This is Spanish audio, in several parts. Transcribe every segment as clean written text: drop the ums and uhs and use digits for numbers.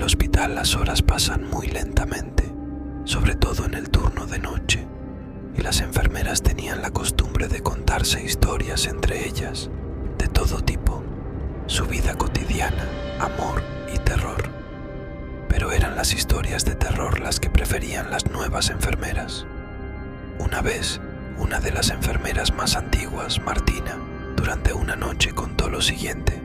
el hospital las horas pasan muy lentamente, sobre todo en el turno de noche, y las enfermeras tenían la costumbre de contarse historias entre ellas, de todo tipo, su vida cotidiana, amor y terror. Pero eran las historias de terror las que preferían las nuevas enfermeras. Una vez, una de las enfermeras más antiguas, Martina, durante una noche contó lo siguiente.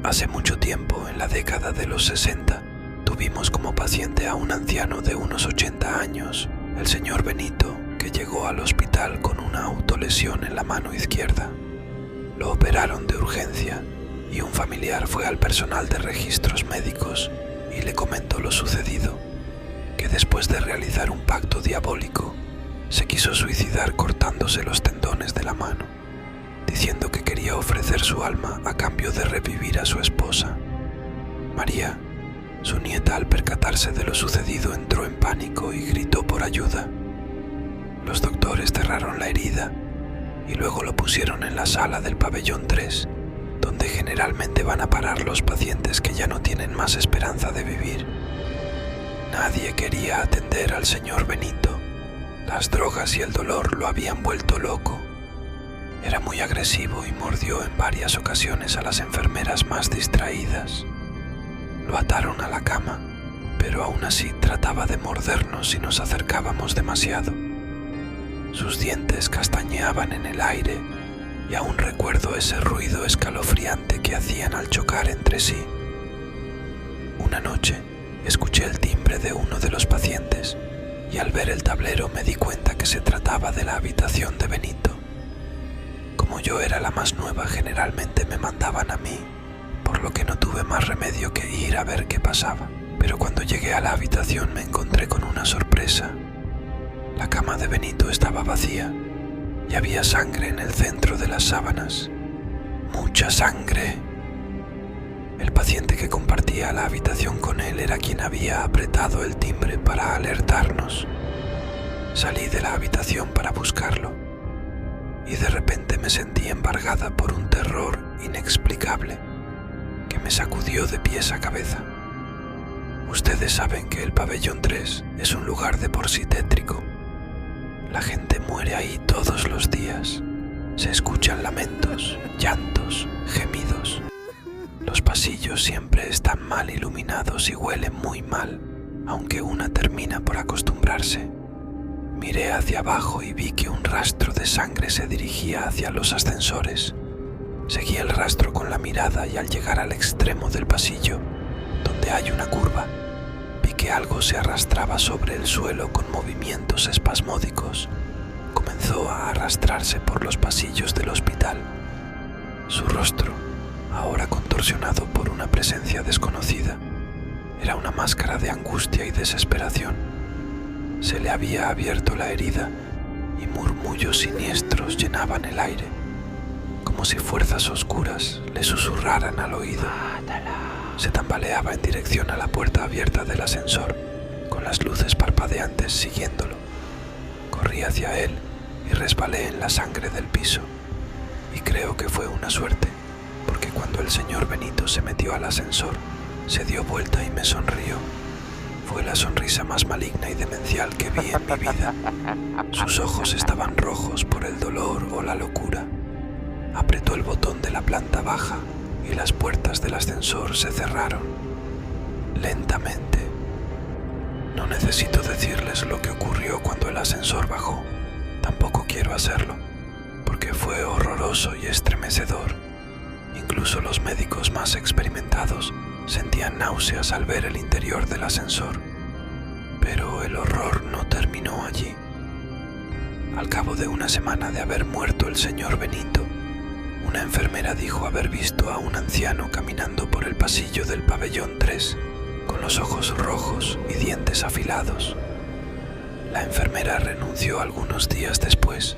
Hace mucho tiempo, en la década de los 60, tuvimos como paciente a un anciano de unos 80 años, el señor Benito, que llegó al hospital con una autolesión en la mano izquierda. Lo operaron de urgencia y un familiar fue al personal de registros médicos y le comentó lo sucedido, que después de realizar un pacto diabólico, se quiso suicidar cortándose los tendones de la mano, diciendo que quería ofrecer su alma a cambio de revivir a su esposa. María, su nieta, al percatarse de lo sucedido, entró en pánico y gritó por ayuda. Los doctores cerraron la herida y luego lo pusieron en la sala del pabellón 3, donde generalmente van a parar los pacientes que ya no tienen más esperanza de vivir. Nadie quería atender al señor Benito. Las drogas y el dolor lo habían vuelto loco. Era muy agresivo y mordió en varias ocasiones a las enfermeras más distraídas. Lo ataron a la cama, pero aún así trataba de mordernos si nos acercábamos demasiado. Sus dientes castañeaban en el aire y aún recuerdo ese ruido escalofriante que hacían al chocar entre sí. Una noche escuché el timbre de uno de los pacientes y al ver el tablero me di cuenta que se trataba de la habitación de Benito. Como yo era la más nueva, generalmente me mandaban a mí, por lo que no tuve más remedio que ir a ver qué pasaba. Pero cuando llegué a la habitación me encontré con una sorpresa. La cama de Benito estaba vacía y había sangre en el centro de las sábanas. ¡Mucha sangre! El paciente que compartía la habitación con él era quien había apretado el timbre para alertarnos. Salí de la habitación para buscarlo y de repente me sentí embargada por un terror inexplicable que me sacudió de pies a cabeza. Ustedes saben que el pabellón 3 es un lugar de por sí tétrico. La gente muere ahí todos los días. Se escuchan lamentos, llantos, gemidos. Los pasillos siempre están mal iluminados y huelen muy mal, aunque una termina por acostumbrarse. Miré hacia abajo y vi que un rastro de sangre se dirigía hacia los ascensores. Seguí el rastro con la mirada y al llegar al extremo del pasillo, donde hay una curva, vi que algo se arrastraba sobre el suelo con movimientos espasmódicos. Comenzó a arrastrarse por los pasillos del hospital. Su rostro, ahora contorsionado por una presencia desconocida, era una máscara de angustia y desesperación. Se le había abierto la herida y murmullos siniestros llenaban el aire, como si fuerzas oscuras le susurraran al oído. Se tambaleaba en dirección a la puerta abierta del ascensor, con las luces parpadeantes siguiéndolo. Corrí hacia él y resbalé en la sangre del piso. Y creo que fue una suerte, porque cuando el señor Benito se metió al ascensor, se dio vuelta y me sonrió. Fue la sonrisa más maligna y demencial que vi en mi vida. Sus ojos estaban rojos por el dolor o la locura. Apretó el botón de la planta baja y las puertas del ascensor se cerraron. Lentamente. No necesito decirles lo que ocurrió cuando el ascensor bajó. Tampoco quiero hacerlo, porque fue horroroso y estremecedor. Incluso los médicos más experimentados sentían náuseas al ver el interior del ascensor. Pero el horror no terminó allí. Al cabo de una semana de haber muerto el señor Benito, una enfermera dijo haber visto a un anciano caminando por el pasillo del pabellón 3, con los ojos rojos y dientes afilados. La enfermera renunció algunos días después,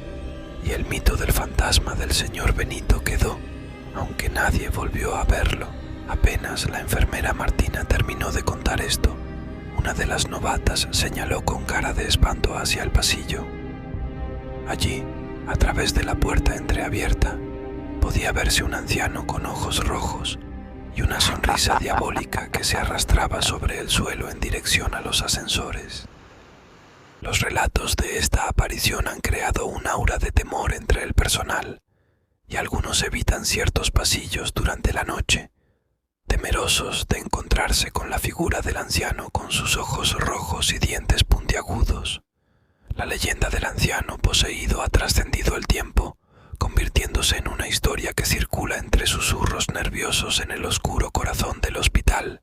y el mito del fantasma del señor Benito quedó, aunque nadie volvió a verlo. Apenas la enfermera Martina terminó de contar esto, una de las novatas señaló con cara de espanto hacia el pasillo. Allí, a través de la puerta entreabierta, podía verse un anciano con ojos rojos y una sonrisa diabólica que se arrastraba sobre el suelo en dirección a los ascensores. Los relatos de esta aparición han creado un aura de temor entre el personal, y algunos evitan ciertos pasillos durante la noche, temerosos de encontrarse con la figura del anciano con sus ojos rojos y dientes puntiagudos. La leyenda del anciano poseído ha trascendido el tiempo, convirtiéndose en una historia que circula entre susurros nerviosos en el oscuro corazón del hospital.